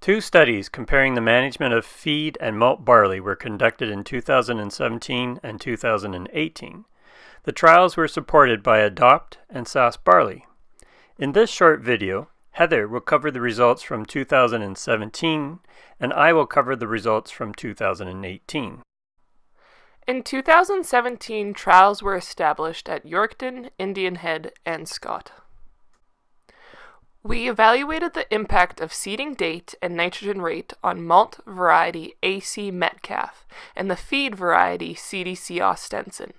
Two studies comparing the management of feed and malt barley were conducted in 2017 and 2018. The trials were supported by Adopt and SAS Barley. In this short video, Heather will cover the results from 2017, and I will cover the results from 2018. In 2017, trials were established at Yorkton, Indian Head, and Scott. We evaluated the impact of seeding date and nitrogen rate on malt variety AC Metcalfe and the feed variety CDC Ostenson.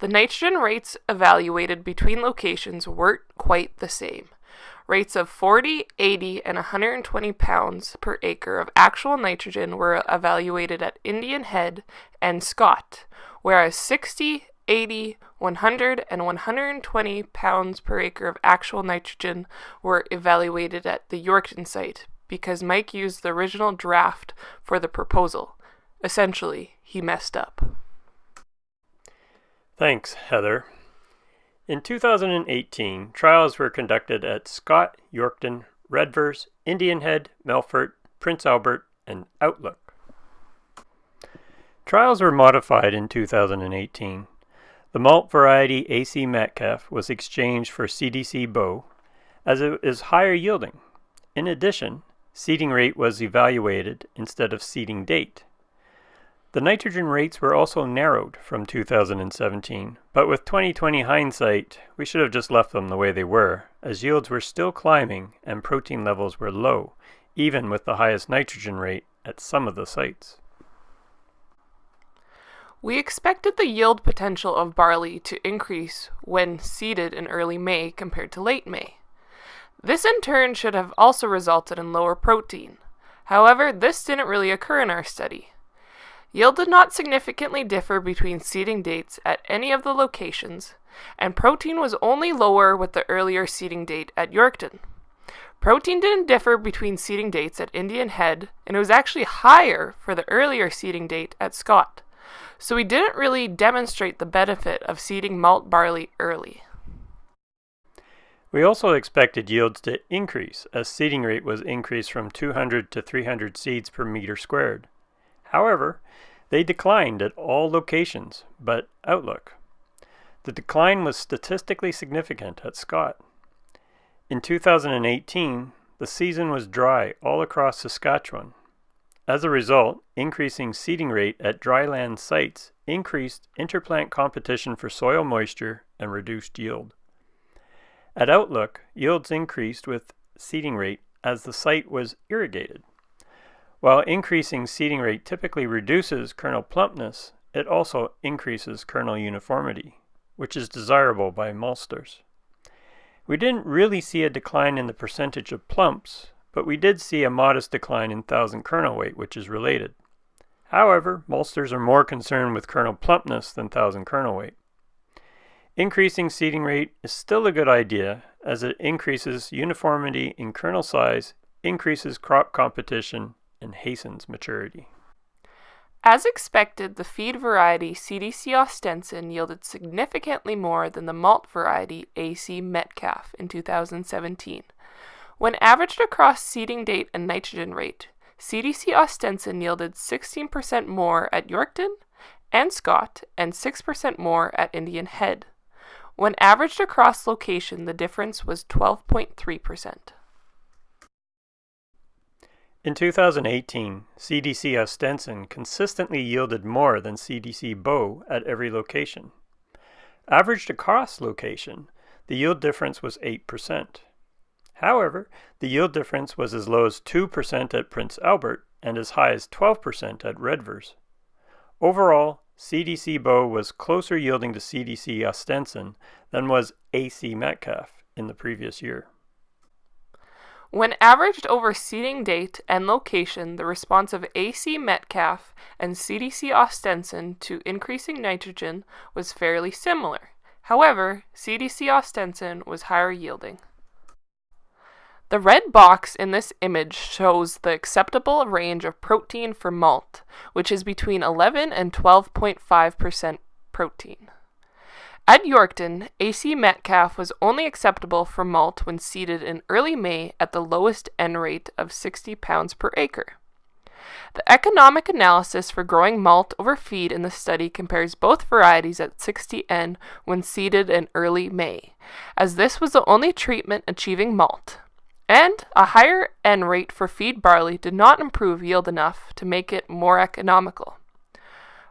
The nitrogen rates evaluated between locations weren't quite the same. Rates of 40, 80, and 120 pounds per acre of actual nitrogen were evaluated at Indian Head and Scott, whereas 60, 80, 100, and 120 pounds per acre of actual nitrogen were evaluated at the Yorkton site because Mike used the original draft for the proposal. Essentially, he messed up. Thanks, Heather. In 2018, trials were conducted at Scott, Yorkton, Redvers, Indian Head, Melfort, Prince Albert, and Outlook. Trials were modified in 2018. The malt variety AC Metcalfe was exchanged for CDC Bow, as it is higher yielding. In addition, seeding rate was evaluated instead of seeding date. The nitrogen rates were also narrowed from 2017, but with 2020 hindsight, we should have just left them the way they were, as yields were still climbing and protein levels were low, even with the highest nitrogen rate at some of the sites. We expected the yield potential of barley to increase when seeded in early May compared to late May. This in turn should have also resulted in lower protein. However, this didn't really occur in our study. Yield did not significantly differ between seeding dates at any of the locations, and protein was only lower with the earlier seeding date at Yorkton. Protein didn't differ between seeding dates at Indian Head, and it was actually higher for the earlier seeding date at Scott. So we didn't really demonstrate the benefit of seeding malt barley early. We also expected yields to increase as seeding rate was increased from 200 to 300 seeds per meter squared. However, they declined at all locations but Outlook. The decline was statistically significant at Scott. In 2018, the season was dry all across Saskatchewan. As a result, increasing seeding rate at dryland sites increased interplant competition for soil moisture and reduced yield. At Outlook, yields increased with seeding rate as the site was irrigated. While increasing seeding rate typically reduces kernel plumpness, it also increases kernel uniformity, which is desirable by maltsters. We didn't really see a decline in the percentage of plumps, but we did see a modest decline in 1,000 kernel weight, which is related. However, maltsters are more concerned with kernel plumpness than 1,000 kernel weight. Increasing seeding rate is still a good idea as it increases uniformity in kernel size, increases crop competition, and hastens maturity. As expected, the feed variety CDC Ostenson yielded significantly more than the malt variety AC Metcalfe in 2017. When averaged across seeding date and nitrogen rate, CDC Ostenson yielded 16% more at Yorkton and Scott and 6% more at Indian Head. When averaged across location, the difference was 12.3%. In 2018, CDC Ostenson consistently yielded more than CDC Bow at every location. Averaged across location, the yield difference was 8%. However, the yield difference was as low as 2% at Prince Albert and as high as 12% at Redvers. Overall, CDC Bow was closer yielding to CDC Ostenson than was AC Metcalfe in the previous year. When averaged over seeding date and location, the response of AC Metcalfe and CDC Ostenson to increasing nitrogen was fairly similar. However, CDC Ostenson was higher yielding. The red box in this image shows the acceptable range of protein for malt, which is between 11 and 12.5% protein. At Yorkton, AC Metcalfe was only acceptable for malt when seeded in early May at the lowest N rate of 60 pounds per acre. The economic analysis for growing malt over feed in the study compares both varieties at 60 N when seeded in early May, as this was the only treatment achieving malt. And a higher N rate for feed barley did not improve yield enough to make it more economical.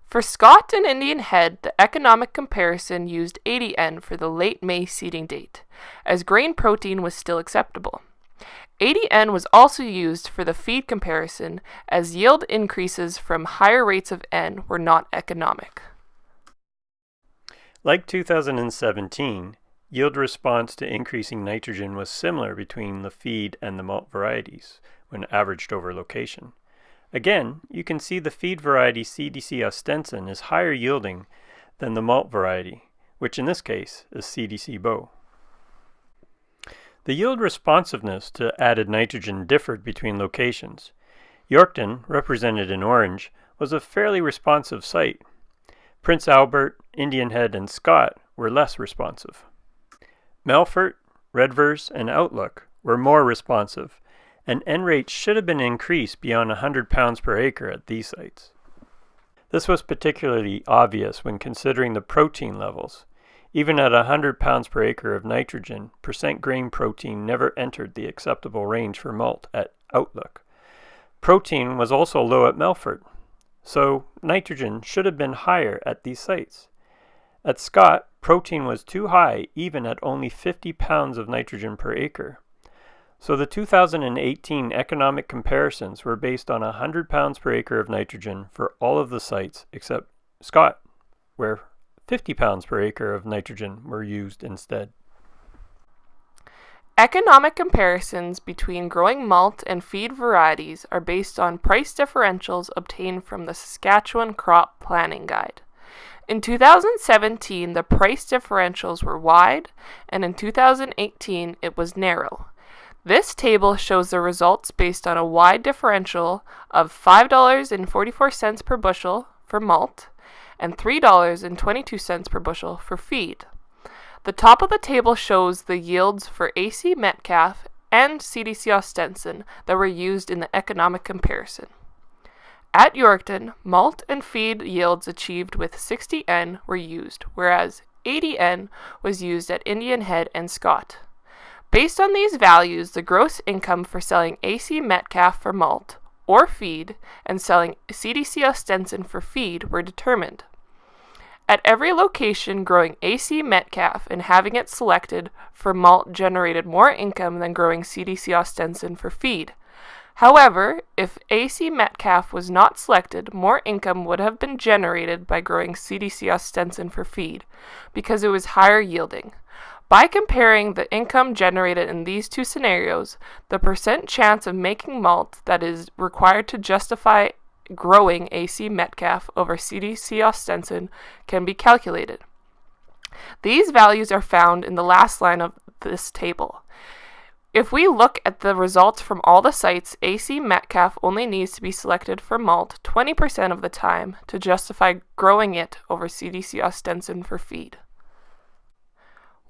For Scott and Indian Head, the economic comparison used 80 N for the late May seeding date, as grain protein was still acceptable. 80 N was also used for the feed comparison, as yield increases from higher rates of N were not economic. Like 2017, yield response to increasing nitrogen was similar between the feed and the malt varieties when averaged over location. Again, you can see the feed variety CDC Ostenson is higher yielding than the malt variety, which in this case is CDC Bow. The yield responsiveness to added nitrogen differed between locations. Yorkton, represented in orange, was a fairly responsive site. Prince Albert, Indian Head, and Scott were less responsive. Melfort, Redvers, and Outlook were more responsive, and N rates should have been increased beyond 100 pounds per acre at these sites. This was particularly obvious when considering the protein levels. Even at 100 pounds per acre of nitrogen, percent grain protein never entered the acceptable range for malt at Outlook. Protein was also low at Melfort, so nitrogen should have been higher at these sites. At Scott, protein was too high even at only 50 pounds of nitrogen per acre. So the 2018 economic comparisons were based on 100 pounds per acre of nitrogen for all of the sites except Scott, where 50 pounds per acre of nitrogen were used instead. Economic comparisons between growing malt and feed varieties are based on price differentials obtained from the Saskatchewan Crop Planning Guide. In 2017, the price differentials were wide, and in 2018, it was narrow. This table shows the results based on a wide differential of $5.44 per bushel for malt and $3.22 per bushel for feed. The top of the table shows the yields for AC Metcalfe and CDC Ostenson that were used in the economic comparison. At Yorkton, malt and feed yields achieved with 60 N were used, whereas 80 N was used at Indian Head and Scott. Based on these values, the gross income for selling AC Metcalfe for malt or feed and selling CDC Ostenson for feed were determined. At every location, growing AC Metcalfe and having it selected for malt generated more income than growing CDC Ostenson for feed. However, if AC Metcalfe was not selected, more income would have been generated by growing CDC Ostenson for feed, because it was higher yielding. By comparing the income generated in these two scenarios, the percent chance of making malt that is required to justify growing AC Metcalfe over CDC Ostenson can be calculated. These values are found in the last line of this table. If we look at the results from all the sites, AC Metcalfe only needs to be selected for malt 20% of the time to justify growing it over CDC Ostenson for feed.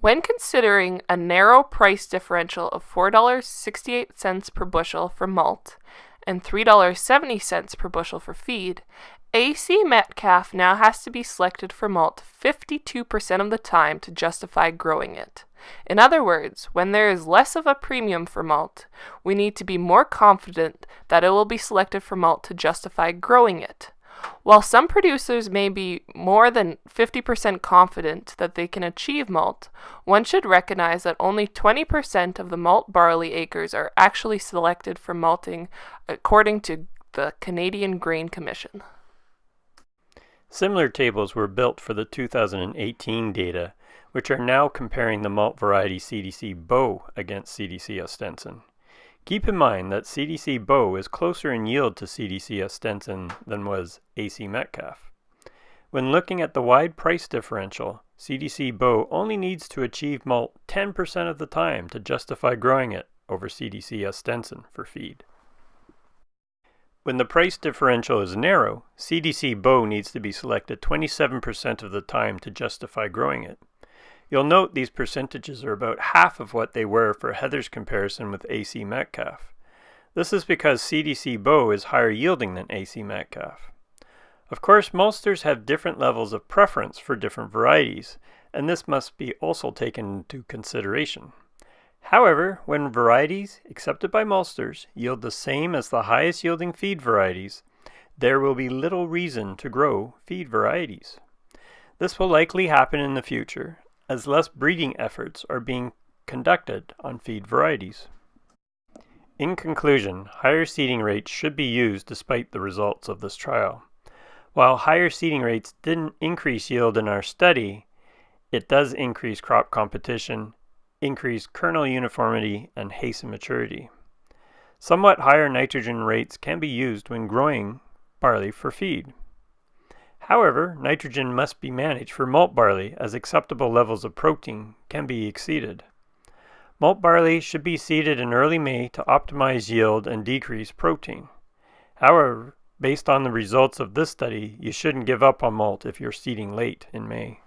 When considering a narrow price differential of $4.68 per bushel for malt and $3.70 per bushel for feed, AC Metcalfe now has to be selected for malt 52% of the time to justify growing it. In other words, when there is less of a premium for malt, we need to be more confident that it will be selected for malt to justify growing it. While some producers may be more than 50% confident that they can achieve malt, one should recognize that only 20% of the malt barley acres are actually selected for malting according to the Canadian Grain Commission. Similar tables were built for the 2018 data, which are now comparing the malt variety CDC Bow against CDC Ostenson. Keep in mind that CDC Bow is closer in yield to CDC Ostenson than was AC Metcalfe. When looking at the wide price differential, CDC Bow only needs to achieve malt 10% of the time to justify growing it over CDC Ostenson for feed. When the price differential is narrow, CDC Bow needs to be selected 27% of the time to justify growing it. You'll note these percentages are about half of what they were for Heather's comparison with AC Metcalfe. This is because CDC Bow is higher yielding than AC Metcalfe. Of course, maltsters have different levels of preference for different varieties, and this must be also taken into consideration. However, when varieties accepted by maltsters yield the same as the highest yielding feed varieties, there will be little reason to grow feed varieties. This will likely happen in the future, as less breeding efforts are being conducted on feed varieties. In conclusion, higher seeding rates should be used despite the results of this trial. While higher seeding rates didn't increase yield in our study, it does increase crop competition, increase kernel uniformity, and hasten maturity. Somewhat higher nitrogen rates can be used when growing barley for feed. However, nitrogen must be managed for malt barley as acceptable levels of protein can be exceeded. Malt barley should be seeded in early May to optimize yield and decrease protein. However, based on the results of this study, you shouldn't give up on malt if you're seeding late in May.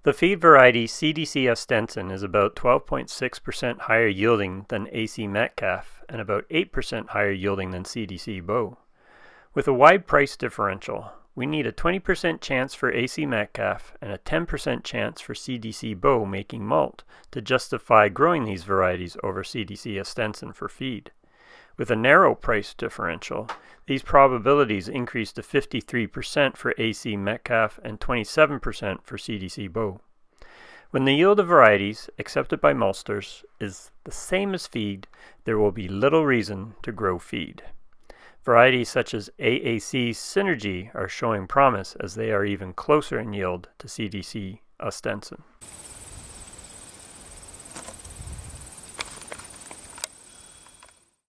The feed variety CDC Ostenson is about 12.6% higher yielding than AC Metcalfe and about 8% higher yielding than CDC Bow. With a wide price differential, we need a 20% chance for AC Metcalfe and a 10% chance for CDC Bow making malt to justify growing these varieties over CDC Ostenson for feed. With a narrow price differential, these probabilities increase to 53% for AC Metcalfe and 27% for CDC Bow. When the yield of varieties accepted by maltsters is the same as feed, there will be little reason to grow feed. Varieties such as AAC Synergy are showing promise as they are even closer in yield to CDC Ostenson.